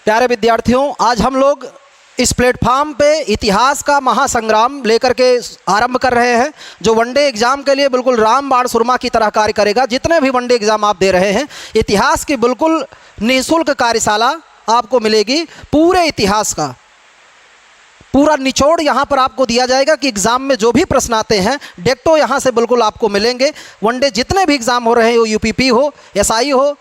प्यारे विद्यार्थियों, आज हम लोग इस प्लेटफॉर्म पे इतिहास का महासंग्राम लेकर के आरंभ कर रहे हैं, जो वनडे एग्ज़ाम के लिए बिल्कुल रामबाण सुरमा की तरह कार्य करेगा। जितने भी वनडे एग्ज़ाम आप दे रहे हैं, इतिहास की बिल्कुल निःशुल्क कार्यशाला आपको मिलेगी। पूरे इतिहास का पूरा निचोड़ यहाँ पर आपको दिया जाएगा कि एग्ज़ाम में जो भी प्रश्न आते हैं डेक्टो यहाँ से बिल्कुल आपको मिलेंगे। वनडे जितने भी एग्ज़ाम हो रहे हैं, वो यूपीपी हो, एसआई हो,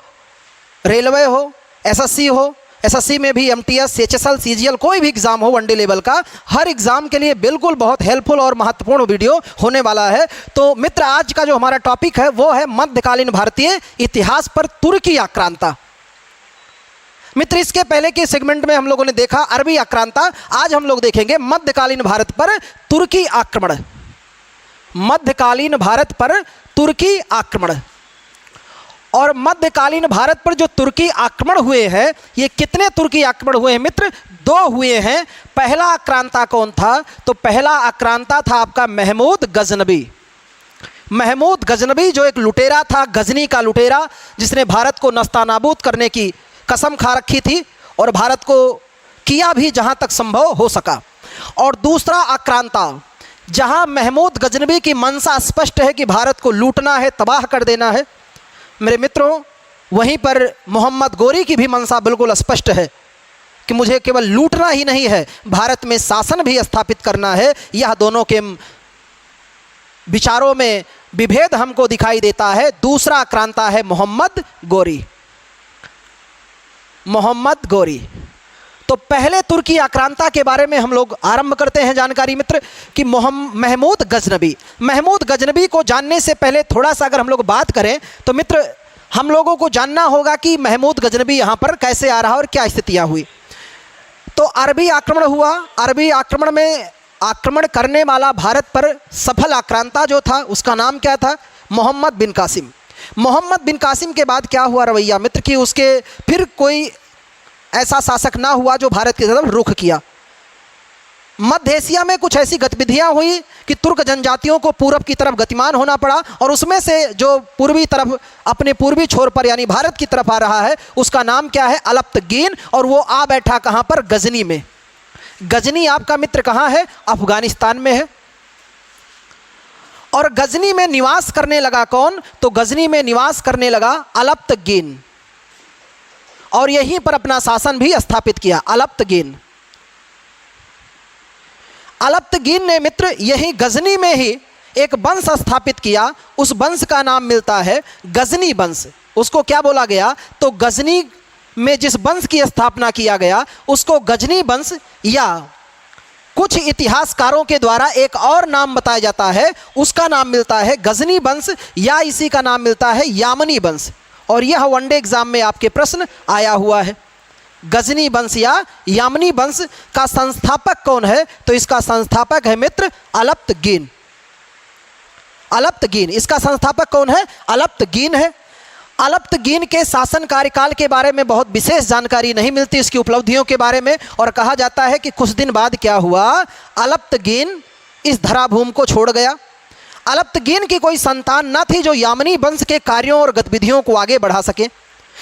रेलवे हो, एसएससी हो, एसएससी में भी एमटीएस, एचएसएल, सीजीएल, कोई भी एग्ज़ाम हो वनडे लेवल का, हर एग्ज़ाम के लिए बिल्कुल बहुत हेल्पफुल और महत्वपूर्ण वीडियो होने वाला है। तो मित्र, आज का जो हमारा टॉपिक है वो है मध्यकालीन भारतीय इतिहास पर तुर्की आक्रांता। मित्र, इसके पहले के सेगमेंट में हम लोगों ने देखा अरबी आक्रांता। आज हम लोग देखेंगे मध्यकालीन भारत पर तुर्की आक्रमण। मध्यकालीन भारत पर तुर्की आक्रमण। और मध्यकालीन भारत पर जो तुर्की आक्रमण हुए हैं, ये कितने तुर्की आक्रमण हुए हैं मित्र? 2 हुए हैं। पहला आक्रांता कौन था? तो पहला आक्रांता था आपका महमूद गजनबी। महमूद गजनबी जो एक लुटेरा था, गजनी का लुटेरा, जिसने भारत को नस्तानाबूद करने की कसम खा रखी थी और भारत को किया भी जहां तक संभव हो सका। और दूसरा आक्रांता, जहां महमूद गजनबी की मंशा स्पष्ट है कि भारत को लूटना है, तबाह कर देना है मेरे मित्रों, वहीं पर मोहम्मद गोरी की भी मंशा बिल्कुल स्पष्ट है कि मुझे केवल लूटना ही नहीं है, भारत में शासन भी स्थापित करना है। यह दोनों के विचारों में विभेद हमको दिखाई देता है। दूसरा आक्रांता है मोहम्मद गोरी। मोहम्मद गोरी। तो पहले तुर्की आक्रांता के बारे में हम लोग आरंभ करते हैं जानकारी मित्र कि महमूद गजनबी। महमूद गजनबी को जानने से पहले थोड़ा सा अगर हम लोग बात करें तो मित्र, हम लोगों को जानना होगा कि महमूद गजनबी यहाँ पर कैसे आ रहा और क्या स्थितियाँ हुई। तो अरबी आक्रमण हुआ। अरबी आक्रमण में आक्रमण करने वाला भारत पर सफल आक्रांता जो था, उसका नाम क्या था? मोहम्मद बिन कासिम। मोहम्मद बिन कासिम के बाद क्या हुआ रवैया मित्र कि उसके फिर कोई ऐसा शासक ना हुआ जो भारत की तरफ रुख किया। मध्य एशिया में कुछ ऐसी गतिविधियां हुई कि तुर्क जनजातियों को पूरब की तरफ गतिमान होना पड़ा, और उसमें से जो पूर्वी तरफ अपने पूर्वी छोर पर यानी भारत की तरफ आ रहा है, उसका नाम क्या है? अलप्तगीन। और वो आ बैठा कहाँ पर? गजनी में। गजनी आपका मित्र कहाँ है? अफगानिस्तान में है। और गजनी में निवास करने लगा कौन? तो गजनी में निवास करने लगा अलप्तगीन, और यहीं पर अपना शासन भी स्थापित किया। अलप्तगीन। अलप्तगीन ने मित्र यही गजनी में ही एक वंश स्थापित किया। उस वंश का नाम मिलता है गजनी वंश। उसको क्या बोला गया? तो गजनी में जिस वंश की स्थापना किया गया उसको गजनी वंश, या कुछ इतिहासकारों के द्वारा एक और नाम बताया जाता है, उसका नाम मिलता है गजनी वंश, या इसी का नाम मिलता है यामनी वंश। और यह वनडे एग्जाम में आपके प्रश्न आया हुआ है। गजनी वंश या यामनी वंश का संस्थापक कौन है? तो इसका संस्थापक है मित्र अलप्तगीन। अलप्तगीन, इसका संस्थापक कौन है? अलप्तगीन है। अलप्तगीन के शासन कार्यकाल के बारे में बहुत विशेष जानकारी नहीं मिलती, इसकी उपलब्धियों के बारे में। और कहा जाता है कि कुछ दिन बाद क्या हुआ, अलप्तगीन इस धराभूमि को छोड़ गया। अलप्तगीन की कोई संतान न थी जो यामनी वंश के कार्यों और गतिविधियों को आगे बढ़ा सके।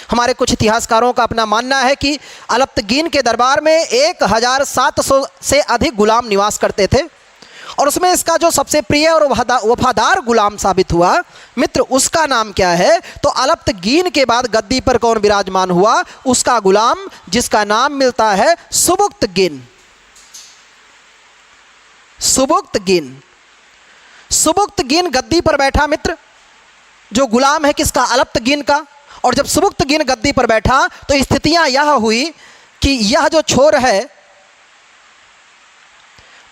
हमारे कुछ इतिहासकारों का अपना मानना है कि अलप्तगीन के दरबार में 1700 से अधिक गुलाम निवास करते थे, और उसमें इसका जो सबसे प्रिय और वफादार गुलाम साबित हुआ मित्र, उसका नाम क्या है? तो अलप्तगीन के बाद गद्दी पर कौन विराजमान हुआ? उसका गुलाम, जिसका नाम मिलता है सुबुक्तगीन। सुबुक्तगीन। सुबुक्तगीन गद्दी पर बैठा मित्र, जो गुलाम है किसका? अलप्तगीन का। और जब सुबुक्तगीन गद्दी पर बैठा तो स्थितियां यह हुई कि यह जो छोर है,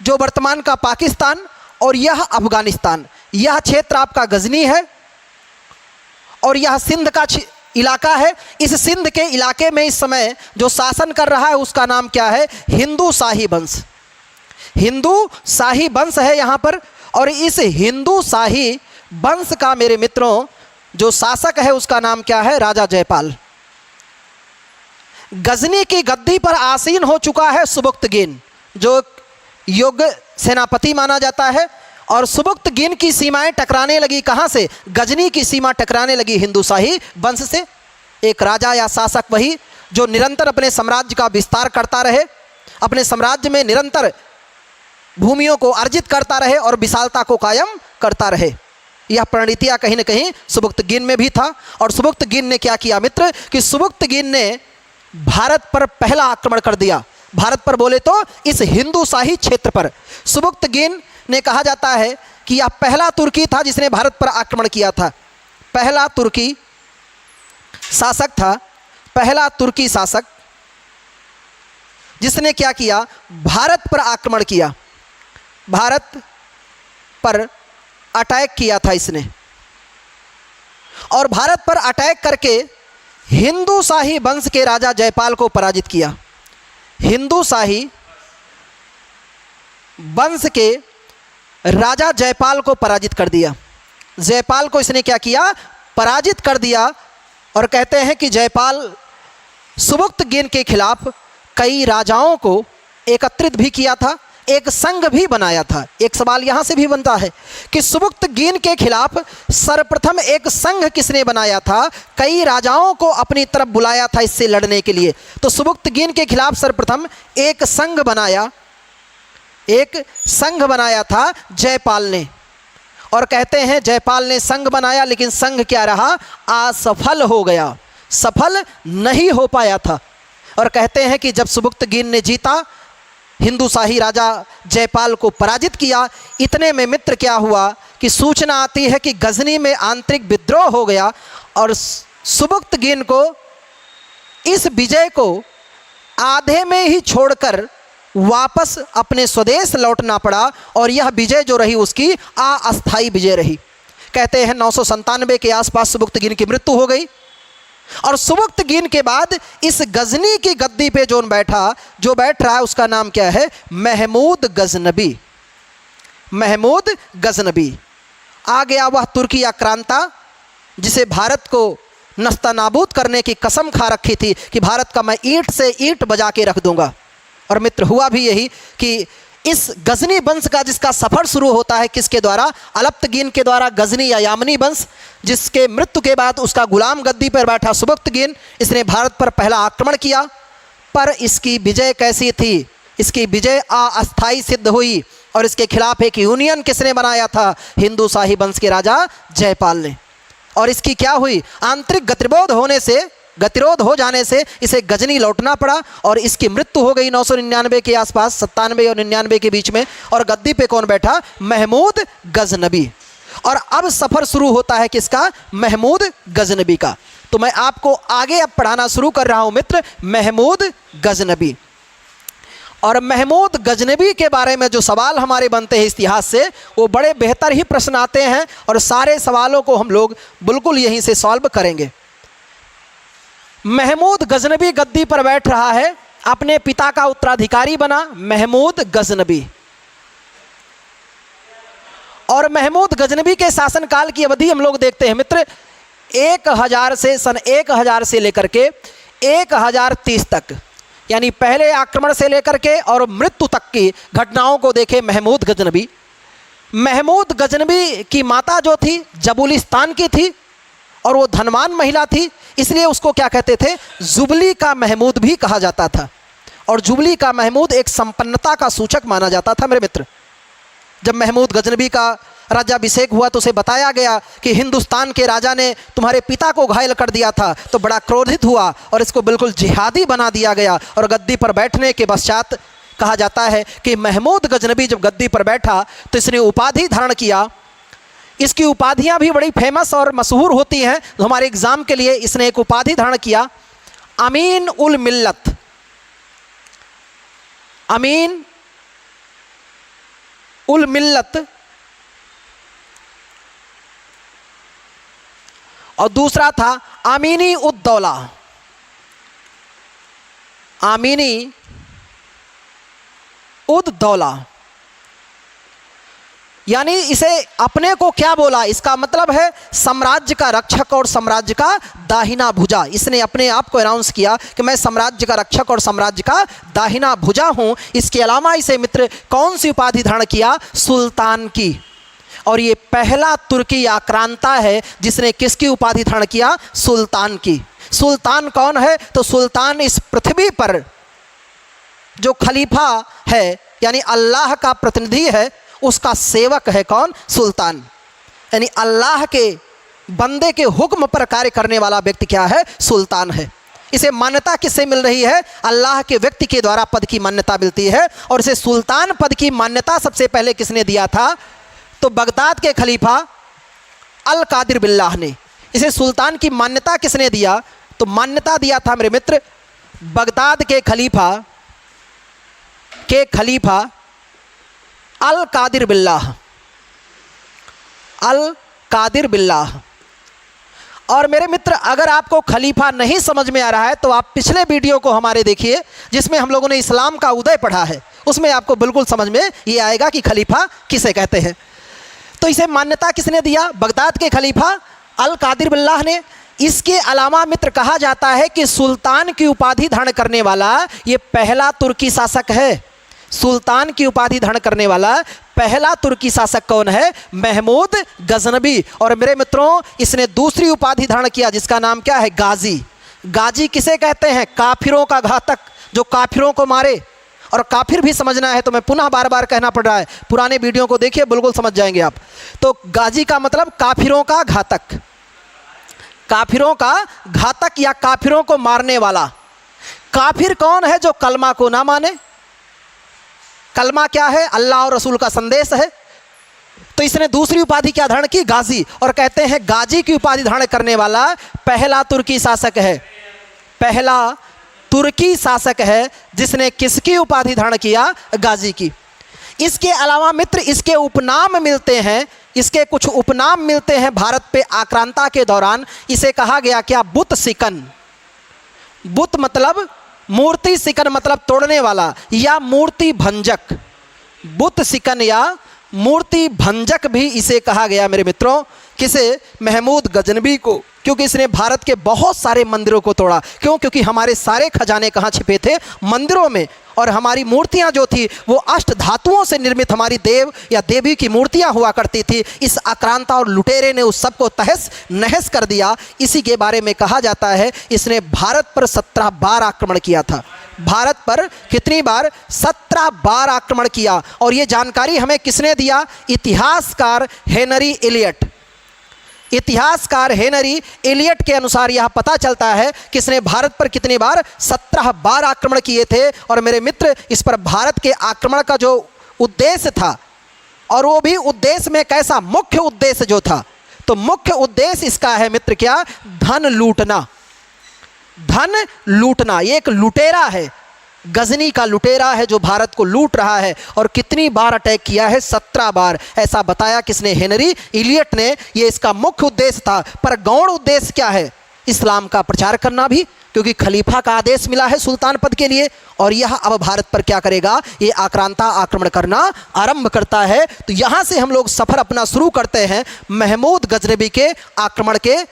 जो वर्तमान का पाकिस्तान और यह अफगानिस्तान, यह क्षेत्र आपका गजनी है, और यह सिंध का इलाका है। इस सिंध के इलाके में इस समय जो शासन कर रहा है उसका नाम क्या है? हिंदू शाही वंश। हिंदू शाही वंश है यहाँ पर। और इस हिंदू शाही वंश का मेरे मित्रों जो शासक है उसका नाम क्या है? राजा जयपाल। गजनी की गद्दी पर आसीन हो चुका है सुबुक्तगीन, जो योग्य सेनापति माना जाता है। और सुबुक्तगीन की सीमाएं टकराने लगी कहाँ से? गजनी की सीमा टकराने लगी हिंदू शाही वंश से। एक राजा या शासक वही जो निरंतर अपने साम्राज्य का विस्तार करता रहे, अपने साम्राज्य में निरंतर भूमियों को अर्जित करता रहे और विशालता को कायम करता रहे। यह प्रणितिया कहीं न कहीं सुबुक्तगीन में भी था। और सुबुक्तगीन ने क्या किया मित्र कि सुबुक्तगीन ने भारत पर पहला आक्रमण कर दिया। भारत पर बोले तो इस हिंदूशाही क्षेत्र पर सुबुक्तगीन ने कहा जाता है कि यह पहला तुर्की था जिसने भारत पर आक्रमण किया था। पहला तुर्की शासक था, पहला तुर्की शासक जिसने क्या किया, भारत पर आक्रमण किया, भारत पर अटैक किया था इसने। और भारत पर अटैक करके हिंदू शाही वंश के राजा जयपाल को पराजित किया। हिंदू शाही वंश के राजा जयपाल को पराजित कर दिया। जयपाल को इसने क्या किया, पराजित कर दिया। और कहते हैं कि जयपाल सुबुक्तगीन के खिलाफ कई राजाओं को एकत्रित भी किया था, एक संघ भी बनाया था। एक सवाल यहाँ से भी बनता है कि सुबुक्तगीन के खिलाफ सर्वप्रथम एक संघ किसने बनाया था, कई राजाओं को अपनी तरफ बुलाया था इससे लड़ने के लिए। तो सुबुक्तगीन के खिलाफ सर्वप्रथम एक संघ बनाया था जयपाल ने। और कहते हैं जयपाल ने संघ बनाया, लेकिन संघ क्या रहा, असफल हो गया, सफल नहीं हो पाया था। और कहते हैं कि जब सुबुक्तगीन ने जीता, हिंदू शाही राजा जयपाल को पराजित किया, इतने में मित्र क्या हुआ कि सूचना आती है कि गजनी में आंतरिक विद्रोह हो गया और सुबुक्तगीन को इस विजय को आधे में ही छोड़कर वापस अपने स्वदेश लौटना पड़ा। और यह विजय जो रही उसकी अस्थायी विजय रही। कहते हैं 997 के आसपास सुबुक्तगीन की मृत्यु हो गई। और सुबुक्तगीन के बाद इस गजनी की गद्दी पे जो बैठ रहा है उसका नाम क्या है, महमूद गजनबी। महमूद गजनबी आ गया वह तुर्की आक्रांता जिसे भारत को नस्तानाबूद करने की कसम खा रखी थी कि भारत का मैं ईंट से ईंट बजा के रख दूंगा। और मित्र हुआ भी यही कि इस गजनी वंश का जिसका सफ़र शुरू होता है किसके द्वारा, अलप्तगीन के द्वारा, गजनी या यामनी वंश, जिसके मृत्यु के बाद उसका गुलाम गद्दी पर बैठा सुबुक्तगीन, इसने भारत पर पहला आक्रमण किया। पर इसकी विजय कैसी थी, इसकी विजय अस्थायी सिद्ध हुई। और इसके खिलाफ एक यूनियन किसने बनाया था, हिंदू शाही वंश के राजा जयपाल ने। और इसकी क्या हुई, आंतरिक गतिरोध हो जाने से इसे गजनी लौटना पड़ा और इसकी मृत्यु हो गई 999 के आसपास, 97 और 99 के बीच में। और गद्दी पे कौन बैठा, महमूद गजनबी। और अब सफ़र शुरू होता है किसका, महमूद गजनबी का। तो मैं आपको आगे अब पढ़ाना शुरू कर रहा हूं मित्र, महमूद गजनबी। और महमूद गजनबी के बारे में जो सवाल हमारे बनते हैं इतिहास से, वो बड़े बेहतर ही प्रश्न आते हैं और सारे सवालों को हम लोग बिल्कुल यहीं से सॉल्व करेंगे। महमूद गजनबी गद्दी पर बैठ रहा है, अपने पिता का उत्तराधिकारी बना महमूद गजनबी। और महमूद गजनबी के शासनकाल की अवधि हम लोग देखते हैं मित्र, 1000 से सन 1000 से लेकर के 1030 तक, यानी पहले आक्रमण से लेकर के और मृत्यु तक की घटनाओं को देखे महमूद गजनबी। महमूद गजनबी की माता जो थी जबुलिस्तान की थी और वो धनवान महिला थी, इसलिए उसको क्या कहते थे, जुबली का महमूद भी कहा जाता था। और जुबली का महमूद एक संपन्नता का सूचक माना जाता था मेरे मित्र। जब महमूद गजनबी का राज्याभिषेक हुआ तो उसे बताया गया कि हिंदुस्तान के राजा ने तुम्हारे पिता को घायल कर दिया था, तो बड़ा क्रोधित हुआ और इसको बिल्कुल जिहादी बना दिया गया। और गद्दी पर बैठने के पश्चात कहा जाता है कि महमूद गजनबी जब गद्दी पर बैठा तो इसने उपाधि धारण किया। इसकी उपाधियां भी बड़ी फेमस और मशहूर होती हैं। हमारे एग्जाम के लिए इसने एक उपाधि धारण किया, अमीन उल मिल्लत। अमीन उल मिल्लत। और दूसरा था आमीनी उद दौला। आमीनी उद दौला, यानी इसे अपने को क्या बोला, इसका मतलब है साम्राज्य का रक्षक और साम्राज्य का दाहिना भुजा। इसने अपने आप को अनाउंस किया कि मैं साम्राज्य का रक्षक और साम्राज्य का दाहिना भुजा हूं। इसके अलावा इसे मित्र कौन सी उपाधि धारण किया, सुल्तान की। और ये पहला तुर्की आक्रांता है जिसने किसकी उपाधि धारण किया, सुल्तान की। सुल्तान कौन है? तो सुल्तान इस पृथ्वी पर जो खलीफा है यानी अल्लाह का प्रतिनिधि है, उसका सेवक है कौन? सुल्तान। यानी अल्लाह के बंदे के हुक्म पर कार्य करने वाला व्यक्ति क्या है? सुल्तान है। इसे मान्यता किससे मिल रही है? अल्लाह के व्यक्ति के द्वारा पद की मान्यता मिलती है। और इसे सुल्तान पद की मान्यता सबसे पहले किसने दिया था? तो बगदाद के खलीफा अल कादिर बिल्लाह ने। इसे सुल्तान की मान्यता किसने दिया? तो मान्यता दिया था मेरे मित्र बगदाद के खलीफा अल कादिर बिल्लाह, अल कादिर बिल्लाह। और मेरे मित्र अगर आपको खलीफा नहीं समझ में आ रहा है तो आप पिछले वीडियो को हमारे देखिए जिसमें हम लोगों ने इस्लाम का उदय पढ़ा है, उसमें आपको बिल्कुल समझ में ये आएगा कि खलीफा किसे कहते हैं। तो इसे मान्यता किसने दिया? बगदाद के खलीफा अल कादिर बिल्लाह ने। इसके अलावा मित्र कहा जाता है कि सुल्तान की उपाधि धारण करने वाला ये पहला तुर्की शासक है। सुल्तान की उपाधि धारण करने वाला पहला तुर्की शासक कौन है? महमूद गजनबी। और मेरे मित्रों इसने दूसरी उपाधि धारण किया जिसका नाम क्या है? गाजी। गाजी किसे कहते हैं? काफिरों का घातक, जो काफिरों को मारे। और काफिर भी समझना है तो मैं पुनः बार बार कहना पड़ रहा है, पुराने वीडियो को देखिए बिल्कुल समझ जाएंगे आप। तो गाजी का मतलब काफिरों का घातक, काफिरों का घातक या काफिरों को मारने वाला। काफिर कौन है? जो कलमा को ना माने। कलमा क्या है? अल्लाह और रसूल का संदेश है। तो इसने दूसरी उपाधि क्या धारण की? गाजी। और कहते हैं गाजी की उपाधि धारण करने वाला पहला तुर्की शासक है, पहला तुर्की शासक है जिसने किसकी उपाधि धारण किया? गाजी की। इसके अलावा मित्र इसके उपनाम मिलते हैं, इसके कुछ उपनाम मिलते हैं भारत पे आक्रांता के दौरान। इसे कहा गया क्या? बुत सिकन। बुत मतलब मूर्ति, सिकन मतलब तोड़ने वाला या मूर्ति भंजक। बुत सिकन या मूर्ति भंजक भी इसे कहा गया मेरे मित्रों। किसे? महमूद गजनबी को। क्योंकि इसने भारत के बहुत सारे मंदिरों को तोड़ा। क्यों? क्योंकि हमारे सारे खजाने कहाँ छिपे थे? मंदिरों में। और हमारी मूर्तियां जो थी वो अष्ट धातुओं से निर्मित हमारी देव या देवी की मूर्तियां हुआ करती थी। इस आक्रांता और लुटेरे ने उस सबको तहस नहस कर दिया। इसी के बारे में कहा जाता है इसने भारत पर 17 बार आक्रमण किया था। भारत पर कितनी बार? 17 बार आक्रमण किया। और ये जानकारी हमें किसने दिया? इतिहासकार हेनरी एलियट। इतिहासकार हेनरी एलियट के अनुसार यह पता चलता है कि इसने भारत पर कितनी बार? 17 बार आक्रमण किए थे। और मेरे मित्र इस पर भारत के आक्रमण का जो उद्देश्य था, और वो भी उद्देश्य में कैसा? मुख्य उद्देश्य जो था, तो मुख्य उद्देश्य इसका है मित्र क्या? धन लूटना। धन लूटना। ये एक लुटेरा है, गजनी का लुटेरा है जो भारत को लूट रहा है। और कितनी बार अटैक किया है? 17 बार। ऐसा बताया किसने? हेनरी एलियट ने। ये इसका मुख्य उद्देश्य था। पर गौण उद्देश्य क्या है? इस्लाम का प्रचार करना भी, क्योंकि खलीफा का आदेश मिला है सुल्तान पद के लिए। और यह अब भारत पर क्या करेगा? ये आक्रांता आक्रमण करना आरंभ करता है। तो यहाँ से हम लोग सफ़र अपना शुरू करते हैं महमूद गजनबी के आक्रमण के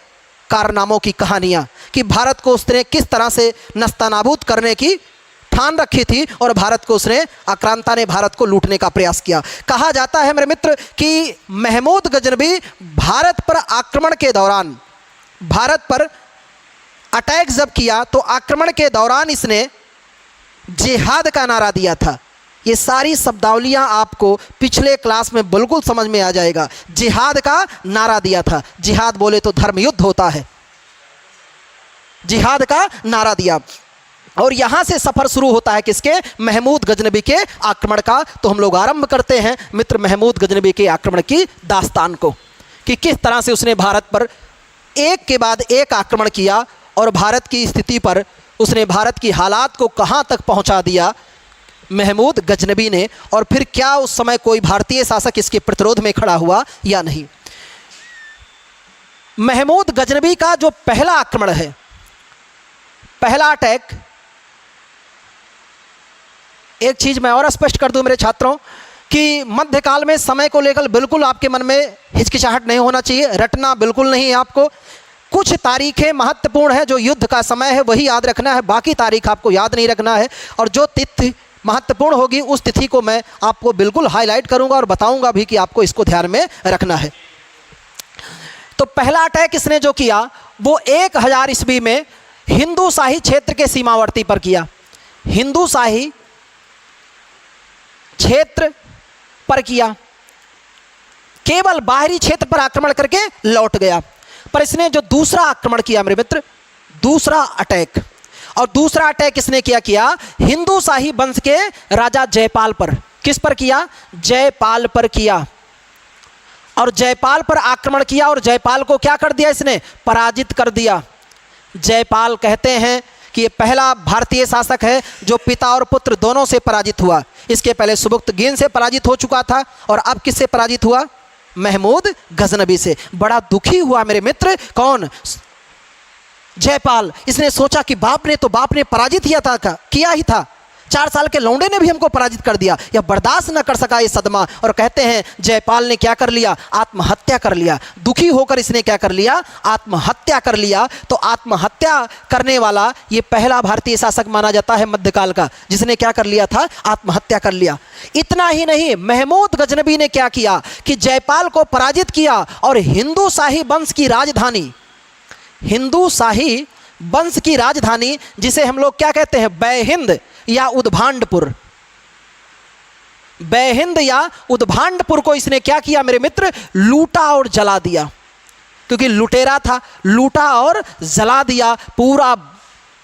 कारनामों की कहानियाँ, कि भारत को उसने किस तरह से नस्तानाबूद करने की ठान रखी थी और भारत को उसने, आक्रांता ने भारत को लूटने का प्रयास किया। कहा जाता है मेरे मित्र कि महमूद गजनबी भारत पर आक्रमण के दौरान, भारत पर अटैक जब किया तो आक्रमण के दौरान इसने जिहाद का नारा दिया था। ये सारी शब्दावलियाँ आपको पिछले क्लास में बिल्कुल समझ में आ जाएगा। जिहाद का नारा दिया था। जिहाद बोले तो धर्म युद्ध होता है। जिहाद का नारा दिया। और यहाँ से सफ़र शुरू होता है किसके? महमूद गजनबी के आक्रमण का। तो हम लोग आरंभ करते हैं मित्र महमूद गजनबी के आक्रमण की दास्तान को, कि किस तरह से उसने भारत पर एक के बाद एक आक्रमण किया और भारत की स्थिति पर उसने, भारत की हालात को कहाँ तक पहुँचा दिया महमूद गजनबी ने। और फिर क्या उस समय कोई भारतीय शासक इसके प्रतिरोध में खड़ा हुआ या नहीं। महमूद गजनबी का जो पहला आक्रमण है, पहला अटैक, एक चीज मैं और स्पष्ट कर दूं मेरे छात्रों कि मध्यकाल में समय को लेकर बिल्कुल आपके मन में हिचकिचाहट नहीं होना चाहिए, रटना बिल्कुल नहीं है आपको। कुछ तारीखें महत्वपूर्ण है, जो युद्ध का समय है वही याद रखना है, बाकी तारीख आपको याद नहीं रखना है। और जो तिथि महत्वपूर्ण होगी उस तिथि को मैं आपको बिल्कुल हाईलाइट करूंगा और बताऊंगा भी कि आपको इसको ध्यान में रखना है। तो पहला अटैक इसने जो किया वो 1000 ईस्वी में हिंदू शाही क्षेत्र के सीमावर्ती पर किया, हिंदू शाही क्षेत्र पर किया, केवल बाहरी क्षेत्र पर आक्रमण करके लौट गया। पर इसने जो दूसरा आक्रमण किया मेरे मित्र, दूसरा अटैक, और दूसरा अटैक इसने किया हिंदू शाही वंश के राजा जयपाल पर। किस पर किया? जयपाल पर किया, और जयपाल पर आक्रमण किया, और जयपाल को क्या कर दिया इसने? पराजित कर दिया। जयपाल कहते हैं कि ये पहला भारतीय शासक है जो पिता और पुत्र दोनों से पराजित हुआ। इसके पहले सुबुक्तगीन से पराजित हो चुका था, और अब किससे पराजित हुआ? महमूद गजनबी से। बड़ा दुखी हुआ मेरे मित्र कौन? जयपाल। इसने सोचा कि बाप ने पराजित किया ही था, 4 साल के लौंडे ने भी हमको पराजित कर दिया। यह बर्दाश्त न कर सका ये सदमा, और कहते हैं जयपाल ने क्या कर लिया? आत्महत्या कर लिया। दुखी होकर इसने क्या कर लिया? आत्महत्या कर लिया। तो आत्महत्या करने वाला ये पहला भारतीय शासक माना जाता है मध्यकाल का, जिसने क्या कर लिया था? आत्महत्या कर लिया। इतना ही नहीं, महमूद गजनबी ने क्या किया कि जयपाल को पराजित किया, और हिंदू शाही वंश की राजधानी, हिंदू शाही वंश की राजधानी जिसे हम लोग क्या कहते हैं? बैहिंद या उद्भांडपुर, बैहिंद या उद्भांडपुर को इसने क्या किया मेरे मित्र? लूटा और जला दिया, क्योंकि लुटेरा था। लूटा और जला दिया। पूरा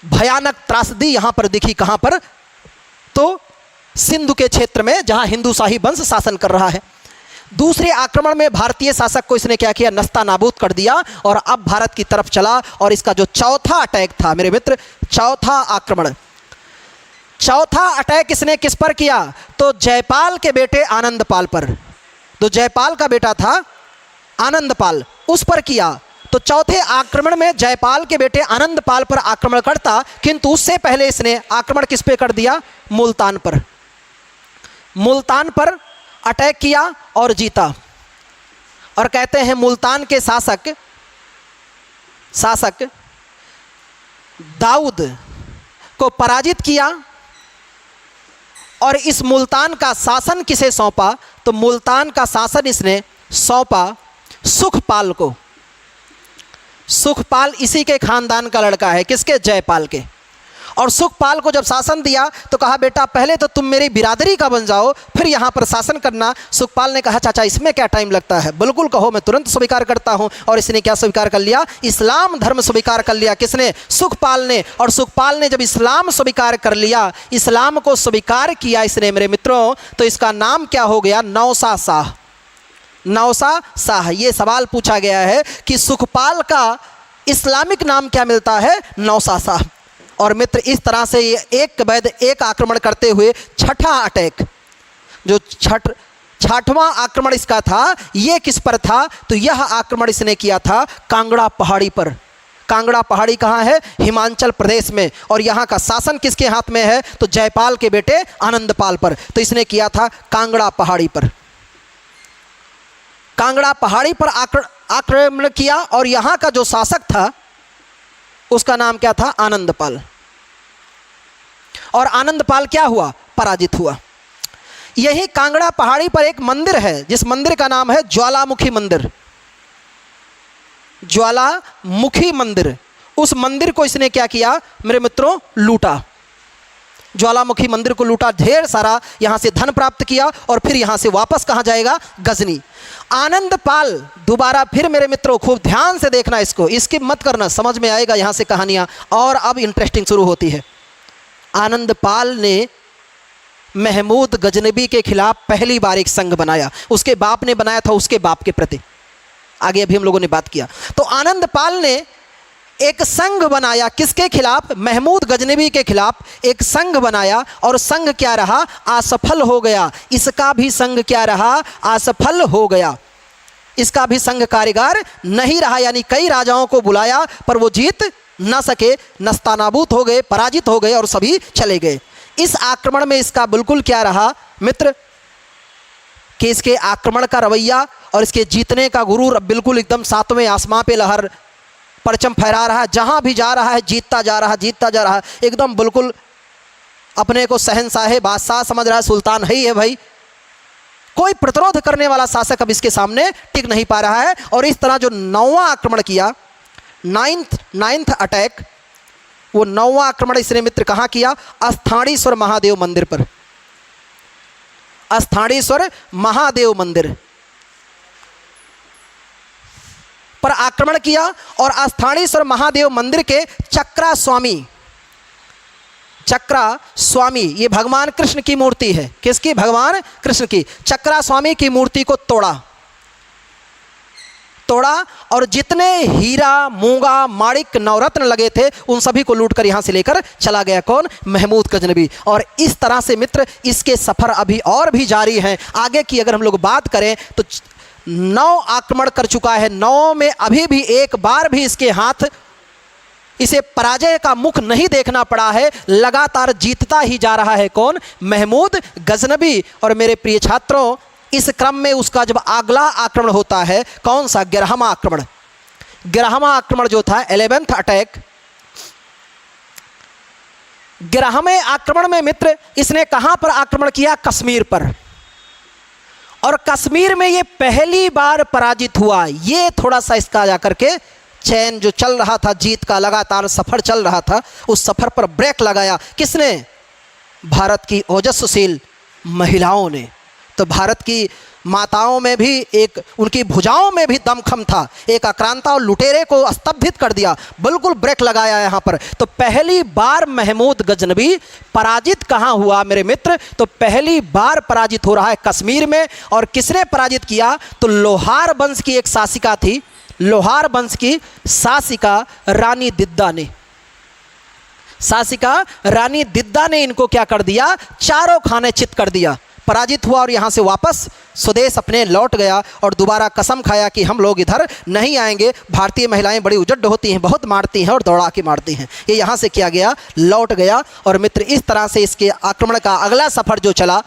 भयानक त्रासदी यहां पर दिखी। कहां पर? तो सिंधु के क्षेत्र में, जहां हिंदू शाही वंश शासन कर रहा है। दूसरे आक्रमण में भारतीय शासक को इसने क्या किया? नस्ता नाबूद कर दिया, और अब भारत की तरफ चला। और इसका जो चौथा अटैक था मेरे मित्र, चौथा आक्रमण, चौथा अटैक इसने किस पर किया? तो जयपाल के बेटे आनंदपाल पर। तो जयपाल का बेटा था आनंदपाल, उस पर किया। तो चौथे आक्रमण में जयपाल के बेटे आनंदपाल पर आक्रमण करता, किंतु उससे पहले इसने आक्रमण किस पे कर दिया? मुल्तान पर। मुल्तान पर अटैक किया और जीता। और कहते हैं मुल्तान के शासक दाऊद को पराजित किया, और इस मुल्तान का शासन किसे सौंपा? तो मुल्तान का शासन इसने सौंपा सुखपाल को। सुखपाल इसी के खानदान का लड़का है। किसके? जयपाल के। और सुखपाल को जब शासन दिया तो कहा बेटा पहले तो तुम मेरी बिरादरी का बन जाओ, फिर यहाँ पर शासन करना। सुखपाल ने कहा चाचा इसमें क्या टाइम लगता है, बिल्कुल कहो, मैं तुरंत स्वीकार करता हूँ। और इसने क्या स्वीकार कर लिया? इस्लाम धर्म स्वीकार कर लिया। किसने? सुखपाल ने। और सुखपाल ने जब इस्लाम स्वीकार कर लिया, इस्लाम को स्वीकार किया इसने मेरे मित्रों, तो इसका नाम क्या हो गया? नौसा शाह। नौसा शाह। ये सवाल पूछा गया है कि सुखपाल का इस्लामिक नाम क्या मिलता है? नौसा शाह। और मित्र इस तरह से ये एक के बाद एक आक्रमण करते हुए छठा अटैक, जो छठवां आक्रमण इसका था, ये किस पर था? तो यह आक्रमण इसने किया था कांगड़ा पहाड़ी पर। कांगड़ा पहाड़ी कहाँ है? हिमाचल प्रदेश में। और यहाँ का शासन किसके हाथ में है? तो जयपाल के बेटे आनंदपाल पर। तो इसने किया था कांगड़ा पहाड़ी पर। कांगड़ा पहाड़ी पर आक्रमण किया, और यहाँ का जो शासक था उसका नाम क्या था? आनंदपाल। और आनंदपाल क्या हुआ? पराजित हुआ। यही कांगड़ा पहाड़ी पर एक मंदिर है, जिस मंदिर का नाम है ज्वालामुखी मंदिर। ज्वालामुखी मंदिर। उस मंदिर को इसने क्या किया मेरे मित्रों? लूटा। ज्वालामुखी मंदिर को लूटा, ढेर सारा यहां से धन प्राप्त किया, और फिर यहां से वापस कहां जाएगा? गजनी। आनंदपाल दोबारा फिर मेरे मित्रों खूब ध्यान से देखना, इसको स्किप मत करना, समझ में आएगा यहां से कहानियां, और अब इंटरेस्टिंग शुरू होती है। आनंदपाल ने महमूद गजनबी के खिलाफ पहली बार एक संघ बनाया। उसके बाप ने बनाया था उसके बाप के प्रति, आगे अभी हम लोगों ने बात किया। तो आनंदपाल ने एक संघ बनाया। किसके खिलाफ? महमूद गजनबी के खिलाफ एक संघ बनाया, और संघ क्या रहा? असफल हो गया। इसका भी संघ क्या रहा? असफल हो गया। इसका भी संघ कारीगर नहीं रहा। यानी कई राजाओं को बुलाया पर वो जीत न सके, नस्तानाबूद हो गए, पराजित हो गए, और सभी चले गए। इस आक्रमण में इसका बिल्कुल क्या रहा मित्र कि इसके आक्रमण का रवैया और इसके जीतने का गुरूर अब बिल्कुल एकदम सातवें आसमां पे लहर परचम फहरा रहा है। जहां भी जा रहा है जीतता जा रहा है, एकदम बिल्कुल अपने को शहंशाह बादशाह समझ रहा है, सुल्तान है ही है भाई। कोई प्रतिरोध करने वाला शासक अब इसके सामने टिक नहीं पा रहा है। और इस तरह जो 9वां आक्रमण किया, नाइन्थ अटैक, वो 9वां आक्रमण इसने मित्र कहाँ किया? स्थानेश्वर महादेव मंदिर पर। स्थानेश्वर महादेव मंदिर पर आक्रमण किया और स्थानेश्वर महादेव मंदिर के चक्रा स्वामी, ये भगवान कृष्ण की मूर्ति है। किसकी? भगवान कृष्ण की। चक्रा स्वामी की मूर्ति को तोड़ा और जितने हीरा, मूंगा, माणिक, नवरत्न लगे थे उन सभी को लूटकर यहां से लेकर चला गया। कौन? महमूद गजनबी। और इस तरह से मित्र इसके सफर अभी और भी जारी हैं। आगे की अगर हम लोग बात करें तो 9 आक्रमण कर चुका है। 9 में अभी भी एक बार भी इसके हाथ, इसे पराजय का मुख नहीं देखना पड़ा है। लगातार जीतता ही जा रहा है। कौन? महमूद गजनबी। और मेरे प्रिय छात्रों, इस क्रम में उसका जब अगला आक्रमण होता है, कौन सा? 11वां आक्रमण। 11वां आक्रमण जो था, 11th अटैक। 11वें आक्रमण में मित्र इसने कहां पर आक्रमण किया? कश्मीर पर। और कश्मीर में ये पहली बार पराजित हुआ। ये थोड़ा सा इसका जाकर के चैन जो चल रहा था, जीत का लगातार सफर चल रहा था, उस सफर पर ब्रेक लगाया। किसने? भारत की ओजस्वील महिलाओं ने। तो भारत की माताओं में भी एक, उनकी भुजाओं में भी दमखम था। एक आक्रांता और लुटेरे को स्तंभित कर दिया, बिल्कुल ब्रेक लगाया यहाँ पर। तो पहली बार महमूद गजनबी पराजित कहाँ हुआ मेरे मित्र? तो पहली बार पराजित हो रहा है कश्मीर में। और किसने पराजित किया? तो लोहार वंश की एक शासिका थी, लोहार वंश की शासिका रानी दिद्दा ने। शासिका रानी दिद्दा ने इनको क्या कर दिया? चारों खाने चित कर दिया। पराजित हुआ और यहाँ से वापस स्वदेश अपने लौट गया और दोबारा कसम खाया कि हम लोग इधर नहीं आएंगे। भारतीय महिलाएं बड़ी उजड्ड होती हैं, बहुत मारती हैं और दौड़ा के मारती हैं। ये यहाँ से किया गया, लौट गया। और मित्र इस तरह से इसके आक्रमण का अगला सफर जो चला,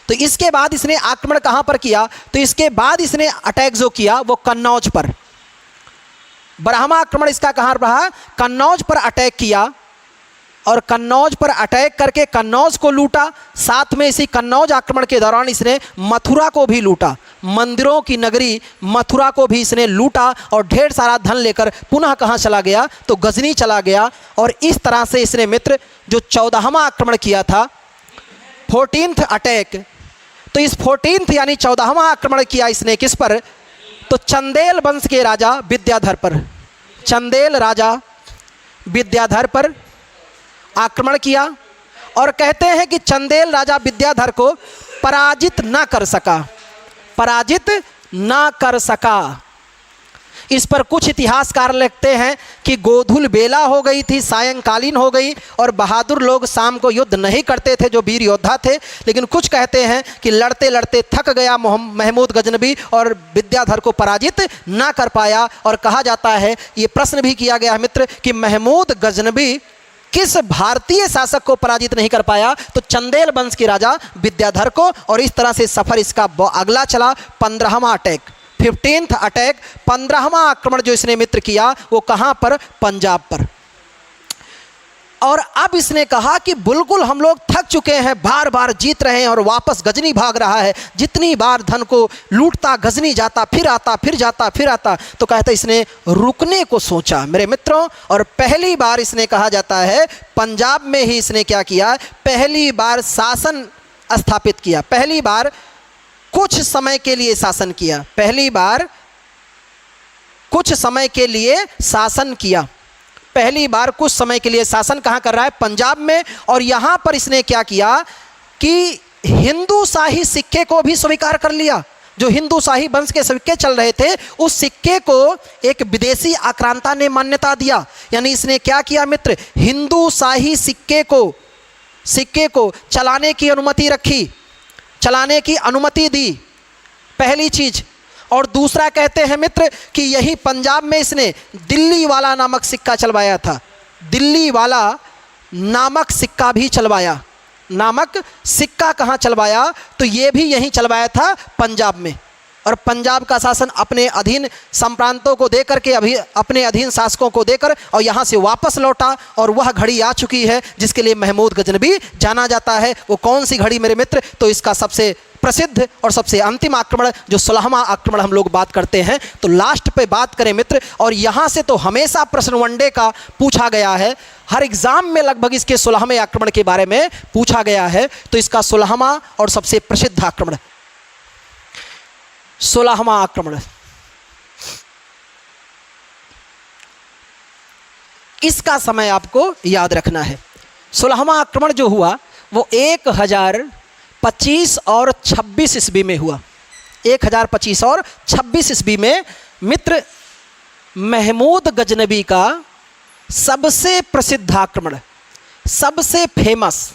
तो इसके बाद इसने आक्रमण कहाँ पर किया? तो इसके बाद इसने अटैक जो किया वो कन्नौज पर। 12वां आक्रमण इसका कहाँ रहा? कन्नौज पर अटैक किया। और कन्नौज पर अटैक करके कन्नौज को लूटा। साथ में इसी कन्नौज आक्रमण के दौरान इसने मथुरा को भी लूटा, मंदिरों की नगरी मथुरा को भी इसने लूटा। और ढेर सारा धन लेकर पुनः कहाँ चला गया? तो गजनी चला गया। और इस तरह से इसने मित्र जो 14वां आक्रमण किया था, 14th अटैक, तो इस 14th यानी 14वां आक्रमण किया इसने किस पर? तो चंदेल वंश के राजा विद्याधर पर। चंदेल राजा विद्याधर पर आक्रमण किया। और कहते हैं कि चंदेल राजा विद्याधर को पराजित ना कर सका, पराजित ना कर सका। इस पर कुछ इतिहासकार लिखते हैं कि गोधुल बेला हो गई थी, सायंकालीन हो गई और बहादुर लोग शाम को युद्ध नहीं करते थे जो वीर योद्धा थे। लेकिन कुछ कहते हैं कि लड़ते लड़ते थक गया महमूद गजनबी और विद्याधर को पराजित ना कर पाया। और कहा जाता है, ये प्रश्न भी किया गया मित्र, कि महमूद गजनबी किस भारतीय शासक को पराजित नहीं कर पाया? तो चंदेल वंश के राजा विद्याधर को। और इस तरह से सफर इसका अगला चला। 15वां अटैक, 15th अटैक, 15वां आक्रमण जो इसने मित्र किया वो कहां पर? पंजाब पर। और अब इसने कहा कि बिल्कुल हम लोग थक चुके हैं, बार बार जीत रहे हैं और वापस गजनी भाग रहा है। जितनी बार धन को लूटता गजनी जाता, फिर आता, फिर जाता, फिर आता। तो कहता इसने रुकने को सोचा मेरे मित्रों। और पहली बार इसने, कहा जाता है पंजाब में ही इसने क्या किया? पहली बार शासन स्थापित किया। पहली बार कुछ समय के लिए शासन किया। पहली बार कुछ समय के लिए शासन किया। पहली बार कुछ समय के लिए शासन कहाँ कर रहा है? पंजाब में। और यहाँ पर इसने क्या किया कि हिंदू शाही सिक्के को भी स्वीकार कर लिया। जो हिंदू शाही वंश के सिक्के चल रहे थे, उस सिक्के को एक विदेशी आक्रांता ने मान्यता दिया। यानी इसने क्या किया मित्र? हिंदू शाही सिक्के को चलाने की अनुमति रखी, चलाने की अनुमति दी, पहली चीज। और दूसरा कहते हैं मित्र कि यही पंजाब में इसने दिल्ली वाला नामक सिक्का चलवाया था। दिल्ली वाला नामक सिक्का भी चलवाया। नामक सिक्का कहाँ चलवाया? तो ये भी यहीं चलवाया था पंजाब में। और पंजाब का शासन अपने अधीन संप्रांतों को देकर के अभी अपने अधीन शासकों को देकर और यहाँ से वापस लौटा, और वह घड़ी आ चुकी है जिसके लिए महमूद गजनबी जाना जाता है। वो कौन सी घड़ी मेरे मित्र? तो इसका सबसे प्रसिद्ध और सबसे अंतिम आक्रमण, जो 16वां आक्रमण हम लोग बात करते हैं, तो लास्ट पे बात करें मित्र। और यहाँ से तो हमेशा प्रश्न वनडे का पूछा गया है, हर एग्जाम में लगभग इसके 16वें आक्रमण के बारे में पूछा गया है। तो इसका 16वां और सबसे प्रसिद्ध आक्रमण, 16वां आक्रमण, इसका समय आपको याद रखना है। 16वां आक्रमण जो हुआ वो 1025 और 26 ईस्वी में हुआ। 1025 और 26 ईस्वी में मित्र महमूद गजनबी का सबसे प्रसिद्ध आक्रमण, सबसे फेमस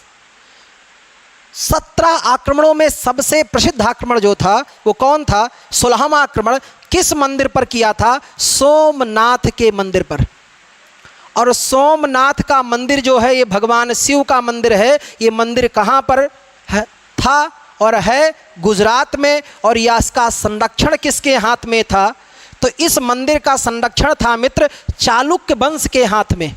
17 आक्रमणों में सबसे प्रसिद्ध आक्रमण जो था वो कौन था? 16वां आक्रमण किस मंदिर पर किया था? सोमनाथ के मंदिर पर। और सोमनाथ का मंदिर जो है ये भगवान शिव का मंदिर है। ये मंदिर कहाँ पर है, था और है? गुजरात में। और यह इसका संरक्षण किसके हाथ में था? तो इस मंदिर का संरक्षण था मित्र चालुक्य वंश के हाथ में।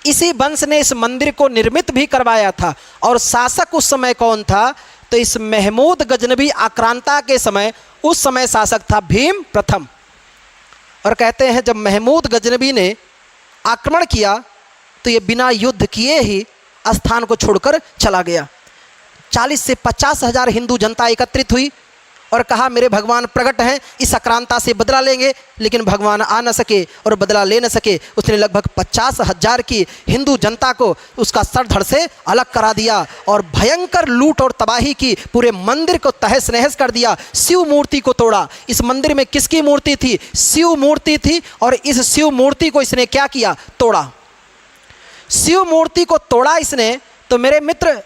इसी वंश ने इस मंदिर को निर्मित भी करवाया था। और शासक उस समय कौन था? तो इस महमूद गजनबी आक्रांता के समय उस समय शासक था भीम प्रथम। और कहते हैं जब महमूद गजनबी ने आक्रमण किया तो ये बिना युद्ध किए ही स्थान को छोड़कर चला गया। 40 से 50 हज़ार हिंदू जनता एकत्रित हुई और कहा मेरे भगवान प्रकट हैं, इस आक्रांता से बदला लेंगे। लेकिन भगवान आ न सके और बदला ले न सके। उसने लगभग 50 हज़ार की हिंदू जनता को उसका सर धड़ से अलग करा दिया और भयंकर लूट और तबाही की। पूरे मंदिर को तहस नहस कर दिया। शिव मूर्ति को तोड़ा। इस मंदिर में किसकी मूर्ति थी? शिव मूर्ति थी। और इस शिव मूर्ति को इसने क्या किया? तोड़ा। शिव मूर्ति को तोड़ा इसने। तो मेरे मित्र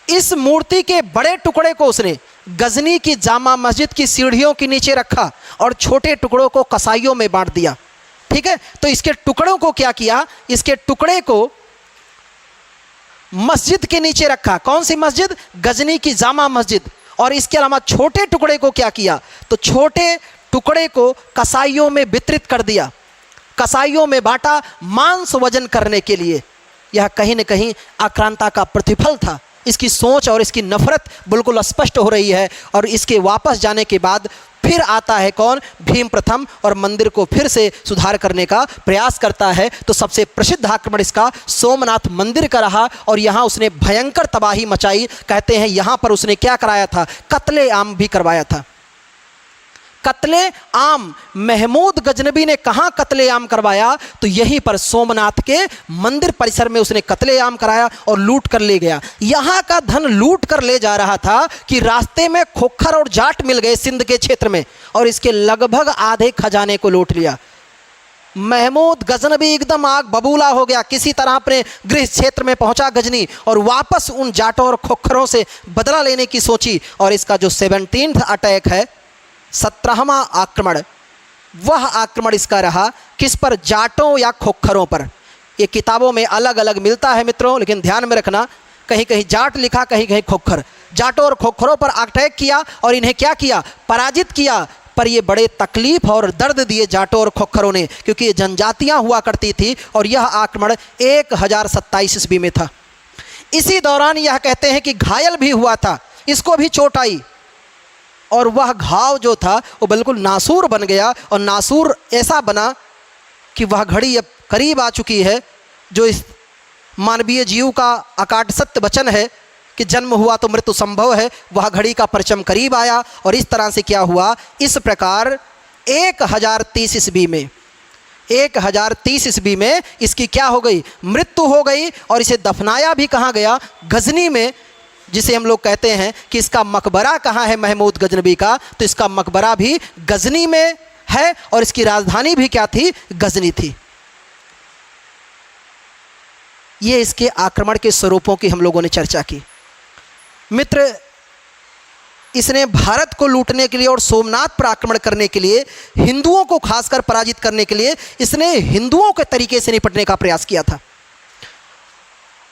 इस मूर्ति के बड़े टुकड़े को उसने गजनी की जामा मस्जिद की सीढ़ियों के नीचे रखा और छोटे टुकड़ों को कसाईयों में बांट दिया। ठीक है, तो इसके टुकड़ों को क्या किया? इसके टुकड़े को मस्जिद के नीचे रखा। कौन सी मस्जिद? गजनी की जामा मस्जिद। और इसके अलावा छोटे टुकड़े को क्या किया? तो छोटे टुकड़े को कसाईयों में वितरित कर दिया, कसाईयों में बांटा मांस वजन करने के लिए। यह कहीं न कहीं आक्रांता का प्रतिफल था। इसकी सोच और इसकी नफरत बिल्कुल स्पष्ट हो रही है। और इसके वापस जाने के बाद फिर आता है कौन? भीम प्रथम, और मंदिर को फिर से सुधार करने का प्रयास करता है। तो सबसे प्रसिद्ध आक्रमण इसका सोमनाथ मंदिर का रहा और यहाँ उसने भयंकर तबाही मचाई। कहते हैं यहाँ पर उसने क्या कराया था? कत्ले आम भी करवाया था। कत्ले आम महमूद गजनबी ने कहाँ कत्ले आम करवाया? तो यहीं पर सोमनाथ के मंदिर परिसर में उसने कत्ले आम कराया और लूट कर ले गया। यहाँ का धन लूट कर ले जा रहा था कि रास्ते में खोखर और जाट मिल गए सिंध के क्षेत्र में और इसके लगभग आधे खजाने को लूट लिया। महमूद गजनबी एकदम आग बबूला हो गया। किसी तरह अपने गृह क्षेत्र में पहुंचा गजनी और वापस उन जाटों और खोखरों से बदला लेने की सोची। और इसका जो 17th अटैक है, 17वां आक्रमण, वह आक्रमण इसका रहा किस पर? जाटों या खोखरों पर। ये किताबों में अलग अलग मिलता है मित्रों, लेकिन ध्यान में रखना कहीं कहीं जाट लिखा, कहीं कहीं खोखर। जाटों और खोखरों पर अटैक किया और इन्हें क्या किया? पराजित किया। पर ये बड़े तकलीफ और दर्द दिए जाटों और खोखरों ने, क्योंकि ये जनजातियां हुआ करती थी। और यह आक्रमण 1027 ईस्वी में था। इसी दौरान यह कहते हैं कि घायल भी हुआ था, इसको भी चोट आई और वह घाव जो था वो बिल्कुल नासूर बन गया। और नासूर ऐसा बना कि वह घड़ी अब करीब आ चुकी है, जो इस मानवीय जीव का अकाट सत्य वचन है कि जन्म हुआ तो मृत्यु संभव है। वह घड़ी का परचम करीब आया और इस तरह से क्या हुआ? इस प्रकार 1030 ईस्वी में 1030 ईस्वी में इसकी क्या हो गई? मृत्यु हो गई। और इसे दफनाया भी कहाँ गया? गजनी में, जिसे हम लोग कहते हैं कि इसका मकबरा कहाँ है महमूद गजनबी का? तो इसका मकबरा भी गजनी में है और इसकी राजधानी भी क्या थी? गजनी थी। ये इसके आक्रमण के स्वरूपों की हम लोगों ने चर्चा की। मित्र, इसने भारत को लूटने के लिए और सोमनाथ पर आक्रमण करने के लिए, हिंदुओं को खासकर पराजित करने के लिए इसने हिंदुओं के तरीके से निपटने का प्रयास किया था।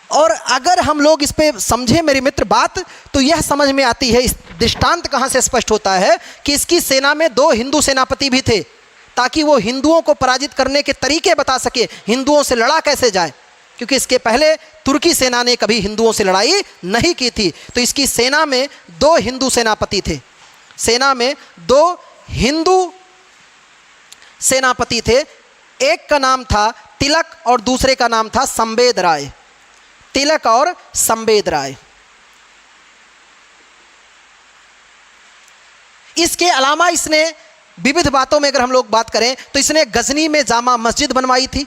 और अगर हम लोग इस पे समझे मेरे मित्र बात, तो यह समझ में आती है, इस दृष्टांत कहाँ से स्पष्ट होता है कि इसकी सेना में 2 हिंदू सेनापति भी थे, ताकि वो हिंदुओं को पराजित करने के तरीके बता सके, हिंदुओं से लड़ा कैसे जाए, क्योंकि इसके पहले तुर्की सेना ने कभी हिंदुओं से लड़ाई नहीं की थी। तो इसकी सेना में 2 हिंदू सेनापति थे, सेना में 2 हिंदू सेनापति थे। एक का नाम था तिलक और दूसरे का नाम था संवेद राय, तिलक और संवेद राय। इसके अलावा इसने विविध बातों में अगर हम लोग बात करें तो इसने गजनी में जामा मस्जिद बनवाई थी,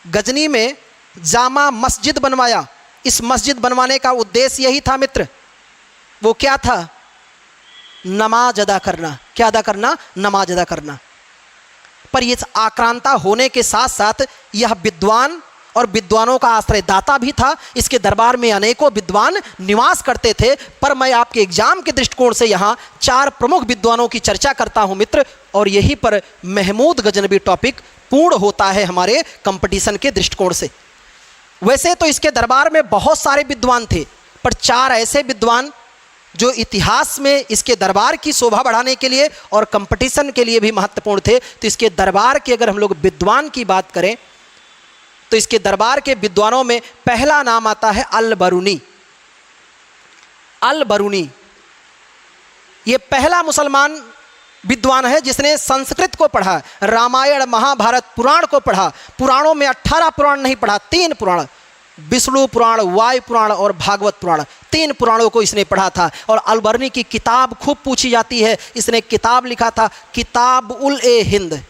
गजनी में जामा मस्जिद बनवाया। इस मस्जिद बनवाने का उद्देश्य यही था मित्र, वो क्या था? नमाज अदा करना। क्या अदा करना? नमाज अदा करना। पर यह आक्रांता होने के साथ साथ यह विद्वान और विद्वानों का आश्रयदाता भी था। इसके दरबार में अनेकों विद्वान निवास करते थे। पर मैं आपके एग्जाम के दृष्टिकोण से यहाँ 4 प्रमुख विद्वानों की चर्चा करता हूँ मित्र, और यहीं पर महमूद गजनवी टॉपिक पूर्ण होता है हमारे कंपटीशन के दृष्टिकोण से। वैसे तो इसके दरबार में बहुत सारे विद्वान थे, पर 4 ऐसे विद्वान जो इतिहास में इसके दरबार की शोभा बढ़ाने के लिए और कंपटीशन के लिए भी महत्वपूर्ण थे। तो इसके दरबार के अगर हम लोग विद्वान की बात करें तो इसके दरबार के विद्वानों में पहला नाम आता है अल बरूनी। अल बरूनी ये पहला मुसलमान विद्वान है जिसने संस्कृत को पढ़ा, रामायण महाभारत पुराण को पढ़ा। पुराणों में 18 पुराण नहीं पढ़ा, 3 पुराण, विष्णु पुराण, वायु पुराण और भागवत पुराण, 3 पुराणों को इसने पढ़ा था। और अल बरूनी की किताब खूब पूछी जाती है। इसने किताब लिखा था किताबुल ए हिंद,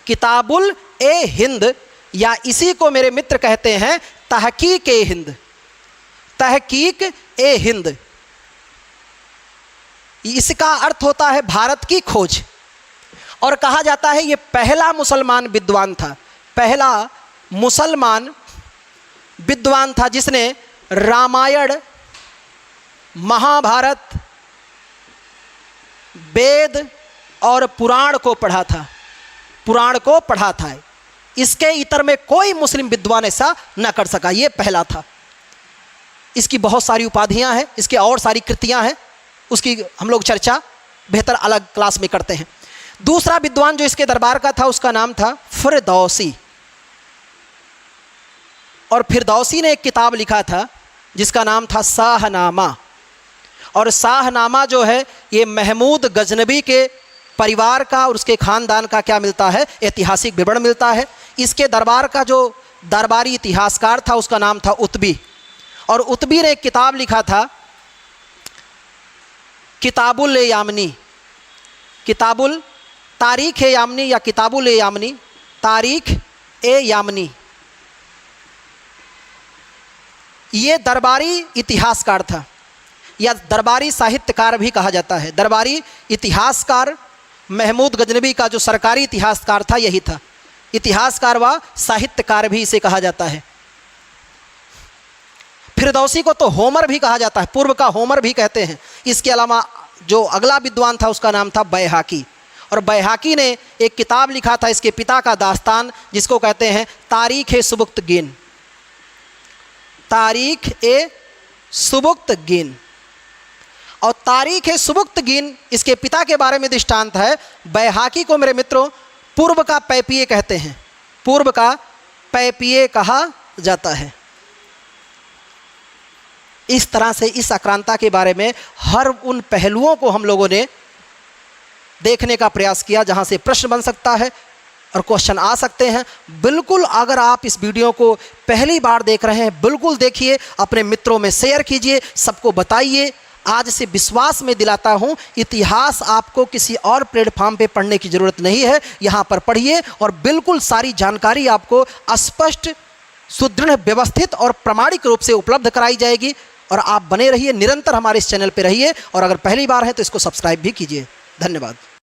किताबुल ए हिंद, या इसी को मेरे मित्र कहते हैं तहकीक ए हिंद, तहकीक ए हिंद। इसका अर्थ होता है भारत की खोज। और कहा जाता है ये पहला मुसलमान विद्वान था, पहला मुसलमान विद्वान था जिसने रामायण महाभारत वेद और पुराण को पढ़ा था, पुराण को पढ़ा था। इसके इतर में कोई मुस्लिम विद्वान ऐसा न कर सका, ये पहला था। इसकी बहुत सारी उपाधियां हैं, इसके और सारी कृतियां हैं, उसकी हम लोग चर्चा बेहतर अलग क्लास में करते हैं। दूसरा विद्वान जो इसके दरबार का था उसका नाम था फिरदौसी। और फिरदौसी ने एक किताब लिखा था जिसका नाम था शाहनामा। और शाहनामा जो है ये महमूद गजनवी के परिवार का और उसके ख़ानदान का क्या मिलता है? ऐतिहासिक विवरण मिलता है। इसके दरबार का जो दरबारी इतिहासकार था उसका नाम था उतबी। और उतबी ने एक किताब लिखा था किताबुल ए यामनी, किताबुल तारीख़ ए यामनी या किताबुल ए यामनी, तारीख़ ए यामनी। ये दरबारी इतिहासकार था या दरबारी साहित्यकार भी कहा जाता है। दरबारी इतिहासकार महमूद गजनवी का जो सरकारी इतिहासकार था यही था। इतिहासकार व साहित्यकार भी इसे कहा जाता है। फिरदौसी को तो होमर भी कहा जाता है, पूर्व का होमर भी कहते हैं। इसके अलावा जो अगला विद्वान था उसका नाम था बैहाकी। और बैहाकी ने एक किताब लिखा था इसके पिता का दास्तान, जिसको कहते हैं तारीख़ ए सुबुक्तगीन, तारीख़ ए सुबुक्तगीन। और तारीख़ ए सुबुक्तगीन इसके पिता के बारे में दृष्टांत है। बैहाकी को मेरे मित्रों पूर्व का पैपिये कहते हैं, पूर्व का पैपिये कहा जाता है। इस तरह से इस आक्रांता के बारे में हर उन पहलुओं को हम लोगों ने देखने का प्रयास किया जहां से प्रश्न बन सकता है और क्वेश्चन आ सकते हैं। बिल्कुल अगर आप इस वीडियो को पहली बार देख रहे हैं बिल्कुल देखिए, अपने मित्रों में शेयर कीजिए, सबको बताइए। आज से विश्वास में दिलाता हूं इतिहास आपको किसी और प्लेटफॉर्म पे पढ़ने की ज़रूरत नहीं है, यहाँ पर पढ़िए और बिल्कुल सारी जानकारी आपको स्पष्ट, सुदृढ़, व्यवस्थित और प्रामाणिक रूप से उपलब्ध कराई जाएगी। और आप बने रहिए, निरंतर हमारे इस चैनल पर रहिए। और अगर पहली बार है तो इसको सब्सक्राइब भी कीजिए। धन्यवाद।